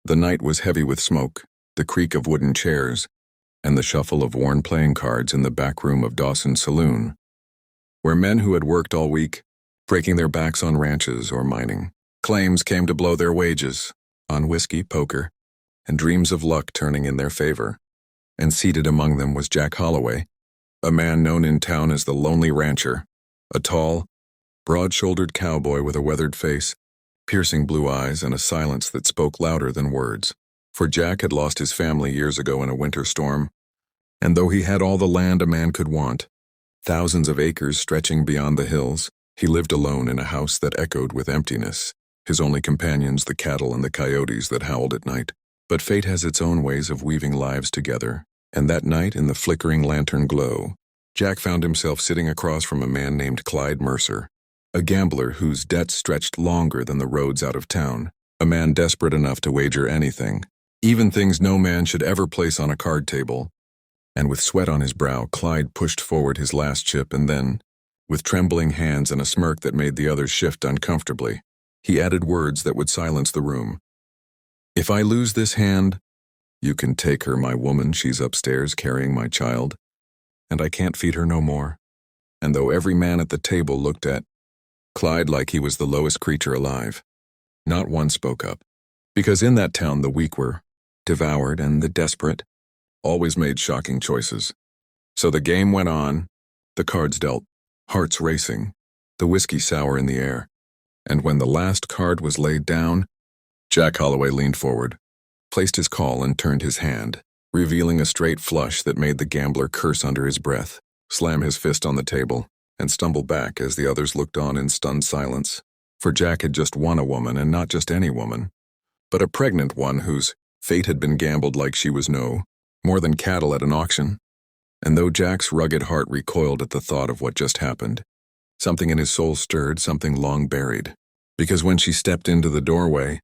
The night was heavy with smoke, the creak of wooden chairs, and the shuffle of worn playing cards in the back room of Dawson's saloon, where men who had worked all week, breaking their backs on ranches or mining, claims came to blow their wages on whiskey, poker, and dreams of luck turning in their favor. And seated among them was Jack Holloway, a man known in town as the Lonely Rancher, a tall, broad-shouldered cowboy with a weathered face, piercing blue eyes, and a silence that spoke louder than words. For Jack had lost his family years ago in a winter storm, and though he had all the land a man could want, thousands of acres stretching beyond the hills, he lived alone in a house that echoed with emptiness, his only companions the cattle and the coyotes that howled at night. But fate has its own ways of weaving lives together, and that night in the flickering lantern glow, Jack found himself sitting across from a man named Clyde Mercer, a gambler whose debts stretched longer than the roads out of town, a man desperate enough to wager anything, even things no man should ever place on a card table. And with sweat on his brow, Clyde pushed forward his last chip, and then, with trembling hands and a smirk that made the others shift uncomfortably, he added words that would silence the room. "If I lose this hand, you can take her, my woman. She's upstairs carrying my child, and I can't feed her no more." And though every man at the table looked at Clyde like he was the lowest creature alive, not one spoke up, because in that town the weak were devoured and the desperate always made shocking choices. So the game went on, the cards dealt, hearts racing, the whiskey sour in the air, and when the last card was laid down, Jack Holloway leaned forward, placed his call, and turned his hand, revealing a straight flush that made the gambler curse under his breath, slam his fist on the table, and stumble back as the others looked on in stunned silence. For Jack had just won a woman, and not just any woman, but a pregnant one whose fate had been gambled like she was no more than cattle at an auction. And though Jack's rugged heart recoiled at the thought of what just happened, something in his soul stirred, something long buried, because when she stepped into the doorway,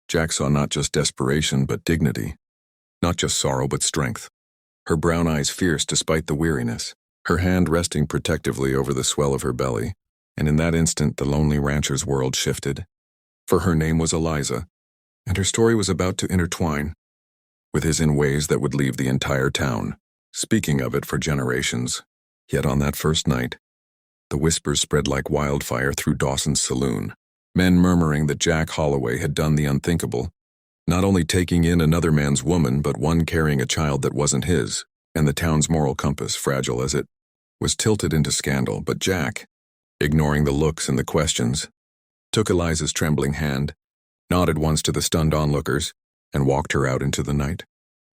Jack saw not just desperation but dignity, not just sorrow but strength. Her brown eyes fierce despite the weariness, her hand resting protectively over the swell of her belly, and in that instant the Lonely Rancher's world shifted. For her name was Eliza, and her story was about to intertwine with his in ways that would leave the entire town speaking of it for generations. Yet on that first night, the whispers spread like wildfire through Dawson's saloon, men murmuring that Jack Holloway had done the unthinkable, not only taking in another man's woman but one carrying a child that wasn't his, and the town's moral compass, fragile as it was, tilted into scandal. But Jack, ignoring the looks and the questions, took Eliza's trembling hand, nodded once to the stunned onlookers, and walked her out into the night.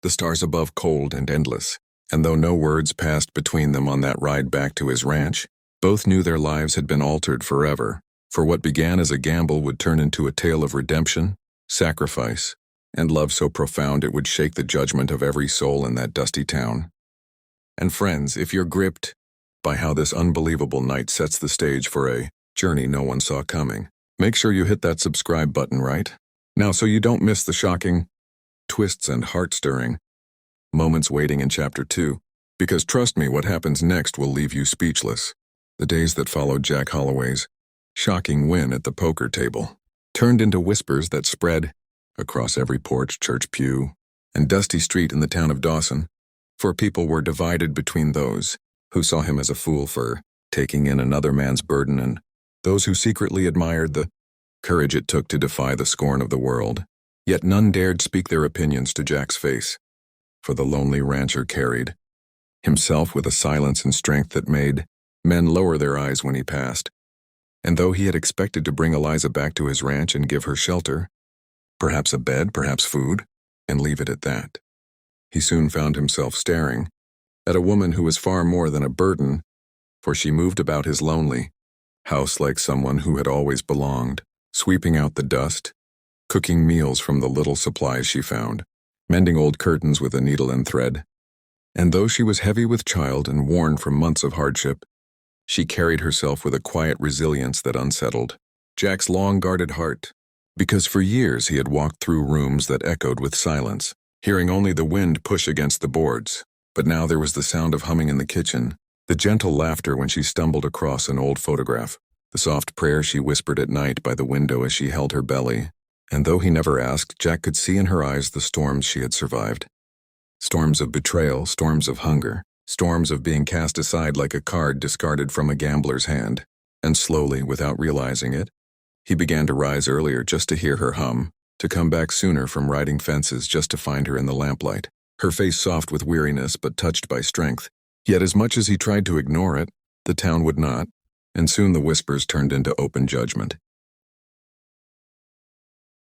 The stars above cold and endless, and though no words passed between them on that ride back to his ranch, both knew their lives had been altered forever, for what began as a gamble would turn into a tale of redemption, sacrifice, and love so profound it would shake the judgment of every soul in that dusty town. And friends, if you're gripped by how this unbelievable night sets the stage for a journey no one saw coming, make sure you hit that subscribe button right now so you don't miss the shocking twists and heart-stirring moments waiting in Chapter 2, because trust me, what happens next will leave you speechless. The days that followed Jack Holloway's shocking win at the poker table turned into whispers that spread across every porch, church pew, and dusty street in the town of Dawson, for people were divided between those who saw him as a fool for taking in another man's burden and those who secretly admired the courage it took to defy the scorn of the world. Yet none dared speak their opinions to Jack's face, for the Lonely Rancher carried himself with a silence and strength that made men lower their eyes when he passed. And though he had expected to bring Eliza back to his ranch and give her shelter, perhaps a bed, perhaps food, and leave it at that. He soon found himself staring at a woman who was far more than a burden, for she moved about his lonely house like someone who had always belonged, sweeping out the dust, cooking meals from the little supplies she found, mending old curtains with a needle and thread. And though she was heavy with child and worn from months of hardship, she carried herself with a quiet resilience that unsettled Jack's long-guarded heart, because for years he had walked through rooms that echoed with silence, hearing only the wind push against the boards. But now there was the sound of humming in the kitchen, the gentle laughter when she stumbled across an old photograph, the soft prayer she whispered at night by the window as she held her belly. And though he never asked, Jack could see in her eyes the storms she had survived. Storms of betrayal, storms of hunger, storms of being cast aside like a card discarded from a gambler's hand. And slowly, without realizing it, he began to rise earlier just to hear her hum, to come back sooner from riding fences just to find her in the lamplight, her face soft with weariness but touched by strength. Yet as much as he tried to ignore it, the town would not, and soon the whispers turned into open judgment.